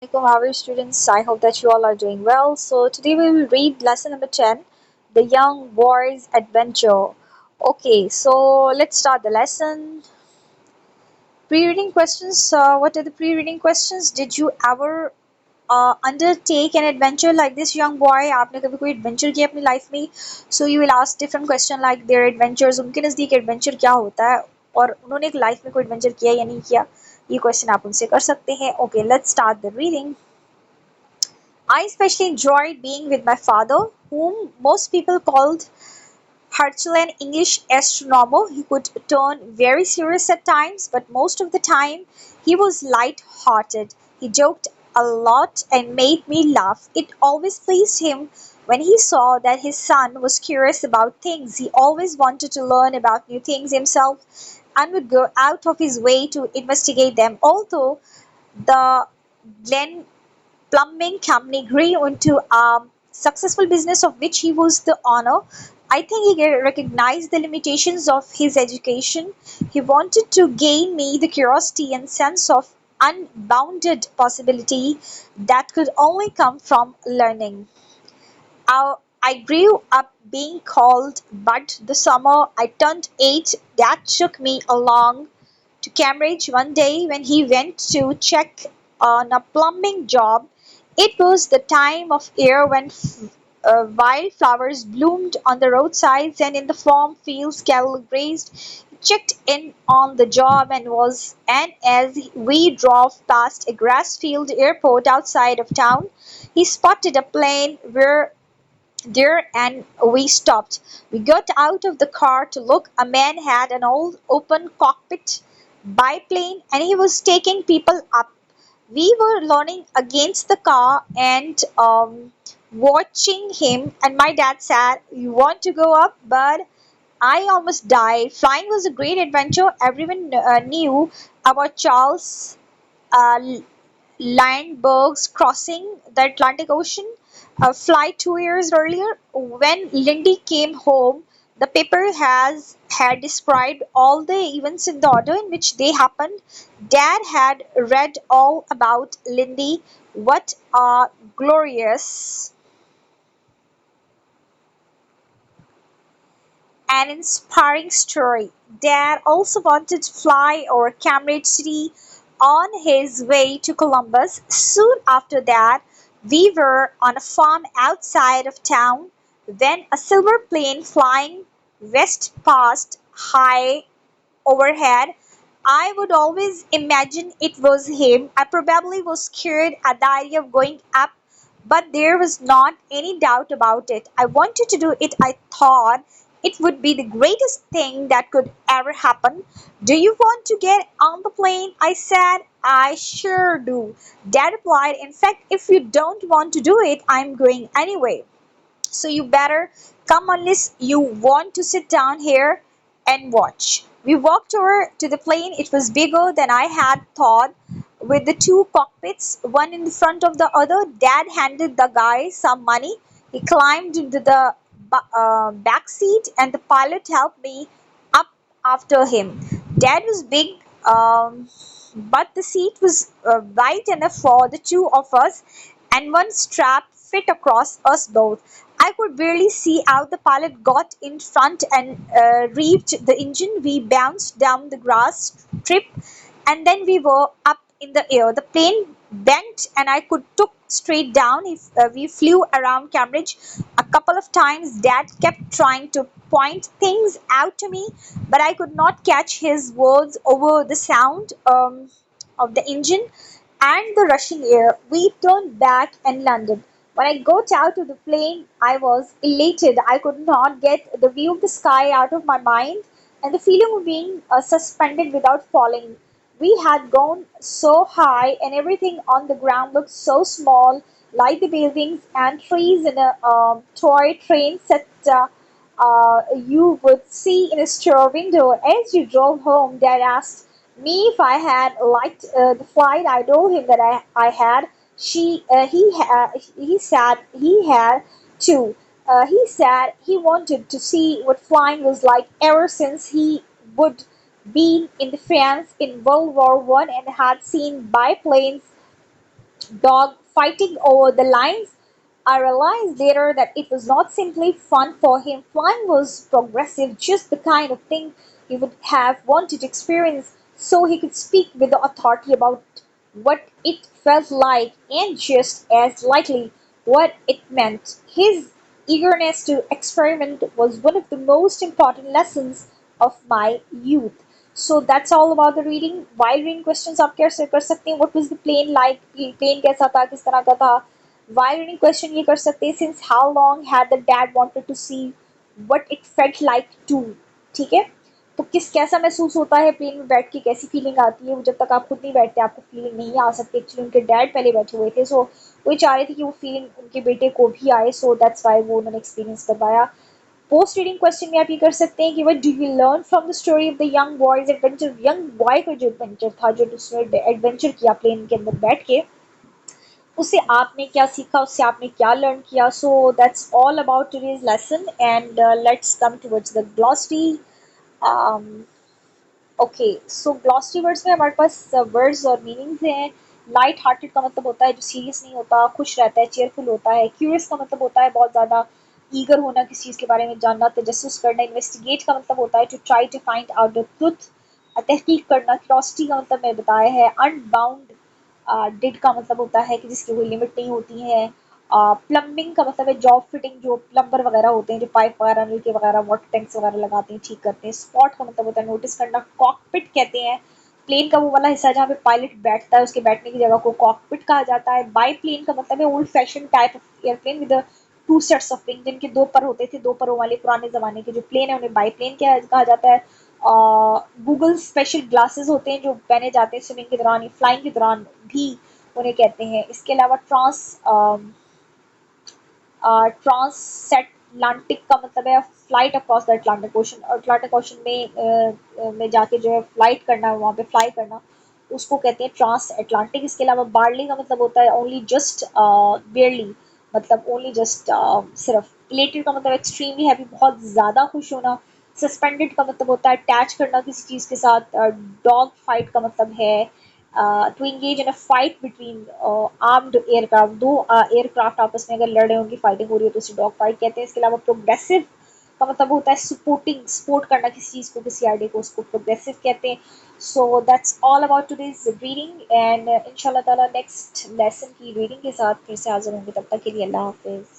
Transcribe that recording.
Assalamualaikum, how are you students? I hope that you all are doing well. So today we will read lesson number 10, The Young Boy's Adventure. Okay, so let's start the lesson. Pre-reading questions. What are the pre-reading questions? Did you ever undertake an adventure like this young boy? आपने कभी कोई adventure किया अपनी life में? So you will ask different question like their adventures. उनके नज़दीक adventure क्या होता है और उन्होंने एक life में कोई adventure किया या नहीं किया? ये question आप उनसे कर सकते हैं. Okay, let's start the reading. I especially enjoyed being with my father, whom most people called Herculean English astronomer. He could turn very serious at times, but most of the time he was light-hearted. He joked a lot and made me laugh. It always pleased him when he saw that his son was curious about things. He always wanted to learn about new things himself and would go out of his way to investigate them. Although the Glen plumbing company grew into a successful business of which he was the owner. I think he recognized the limitations of his education. He wanted to gain me the curiosity and sense of unbounded possibility that could only come from learning. I grew up being called Bud the summer I turned 8. Dad took me along to Cambridge one day when he went to check on a plumbing job. It was the time of year when wildflowers bloomed on the roadsides and in the farm fields cattle grazed. He checked in on the job and as we drove past a grass-field airport outside of town, he spotted a plane where there and we stopped. We got out of the car to look. A man had an old open cockpit biplane and he was taking people up. We were leaning against the car and watching him, and my dad said, "You want to go up, bud?" I almost died. Flying was a great adventure. Everyone knew about Charles uh, Lindbergh's crossing the Atlantic Ocean a flight 2 years earlier. When Lindy came home, the paper has had described all the events in the order in which they happened. Dad had read all about Lindy. What a glorious and inspiring story. Dad also wanted to fly over Cambridge City on his way to Columbus. Soon after that, we were on a farm outside of town when a silver plane flying west passed high overhead. I would always imagine it was him. I probably was scared at the idea of going up, but there was not any doubt about it. I wanted to do it. I thought it would be the greatest thing that could ever happen. Do you want to get on the plane? I said. I sure do. Dad replied, in fact, if you don't want to do it, I'm going anyway. So you better come unless you want to sit down here and watch. We walked over to the plane. It was bigger than I had thought, with the two cockpits, one in the front of the other. Dad handed the guy some money. He climbed into the back seat, and the pilot helped me up after him. Dad was big, but the seat was wide enough for the two of us, and one strap fit across us both. I could barely see out. The pilot got in front and revved the engine. We bounced down the grass strip and then we were up in the air. The plane bent and I could took straight down. If we flew around Cambridge a couple of times. Dad kept trying to point things out to me, but I could not catch his words over the sound of the engine and the rushing air. We turned back and landed. When I got out of the plane, I was elated. I could not get the view of the sky out of my mind and the feeling of being suspended without falling. We had gone so high, and everything on the ground looked so small, like the buildings and trees in a toy train set you would see in a store window. As you drove home, Dad asked me if I had liked the flight. I told him that I had. He said he had too. He said he wanted to see what flying was like ever since he would been in the France in World War One and had seen biplanes dog fighting over the lines. I realized later that it was not simply fun for him. Flying was progressive, just the kind of thing he would have wanted to experience so he could speak with the authority about what it felt like and just as likely what it meant. His eagerness to experiment was one of the most important lessons of my youth. So that's all about the reading. While reading questions आप कैसे कर सकते हैं? What was the plane like? Plane कैसा था? किस तरह का था? While reading question ये कर सकते हैं. Since how long had the dad wanted to see what it felt like to? ठीक है? तो किस कैसा महसूस होता है प्लेन में बैठ के, कैसी फीलिंग आती है? वो जब तक आप खुद नहीं बैठते आपको फीलिंग नहीं आ सकती. एक्चुअली उनके डैड पहले बैठे हुए थे, सो वो चाह रहे थे कि वो फीलिंग उनके बेटे को भी आए, सो दैट्स वाई वो उन्होंने एक्सपीरियंस करवाया. पोस्ट रीडिंग क्वेश्चन में आप ये कर सकते हैं कि what do you learn from the story of the young boys adventure. Young boy का जो एडवेंचर था, जो उसने एडवेंचर किया प्लेन के अंदर बैठ के, उससे आपने क्या सीखा, उससे आपने क्या लर्न किया. So that's all about today's lesson and let's come towards the glossary. Okay, so glossary words में हमारे पास वर्ड्स और मीनिंग्स हैं. लाइट हार्टेड का मतलब होता है जो सीरियस नहीं होता, खुश रहता है, चेयरफुल होता है. क्यूरियस का मतलब होता है बहुत ज़्यादा ईगर होना, किसी चीज़ के बारे में जानना, तजस्सुस करना. इन्वेस्टिगेट का मतलब होता है to try to find out the truth, तहकीक करना. क्यूरोसिटी का मतलब मैं बताया है. अनबाउंड डिड का मतलब होता है कि जिसकी कोई लिमिट नहीं होती है. प्लम्बिंग का मतलब है जॉब फिटिंग, जो प्लम्बर वगैरह होते हैं जो पाइप वगैरह नलके वगैरह वाटर टैंक्स वगैरह लगाते हैं, ठीक करते हैं. स्पॉट का मतलब होता है नोटिस करना. कॉकपिट कहते हैं प्लेन का वो वाला हिस्सा जहाँ पे पायलट बैठता है, उसके बैठने की जगह को कॉकपिट कहा जाता है. बाई प्लेन का मतलब है old fashion type of airplane with two sets of wing, जिनके दो पर होते थे, दो परों वाले पुराने जमाने के जो प्लेन है उन्हें बाई प्लेन कहा जाता है. गूगल स्पेशल ग्लासेस होते हैं जो पहने जाते हैं स्विमिंग के दौरान, फ्लाइंग के दौरान भी उन्हें कहते हैं. इसके अलावा ट्रांसएटलांटिक का मतलब है flight across the Atlantic ocean. Atlantic ocean में जाके जो है फ्लाइट करना, वहाँ पे फ्लाई करना, उसको कहते हैं ट्रांस एटलांटिक. इसके अलावा बार्ली का मतलब होता है ओनली जस्ट बेयरली, मतलब ओनली जस्ट सिर्फ. इलेटेड का मतलब एक्सट्रीमली हैप्पी, बहुत ज़्यादा खुश होना. सस्पेंडेड का मतलब होता है अटैच करना किसी चीज़ के साथ. डॉग फाइट का मतलब है to engage in a fight between armed aircraft. दो एयरक्राफ्ट आपस में अगर लड़ रहे हैं, उनकी फाइटिंग हो रही है, तो उसे डॉग फाइट कहते हैं. इसके अलावा प्रोग्रेसिव का मतलब होता है सपोर्टिंग, सपोर्ट करना किसी चीज़ को, किसी आइडिया को, उसको प्रोग्रेसिव कहते हैं. So that's all about today's reading and इंशाल्लाह ताला नेक्स्ट लेसन की रीडिंग के साथ फिर से हाजिर होंगे. तब तक के लिए अल्लाह हाफिज़.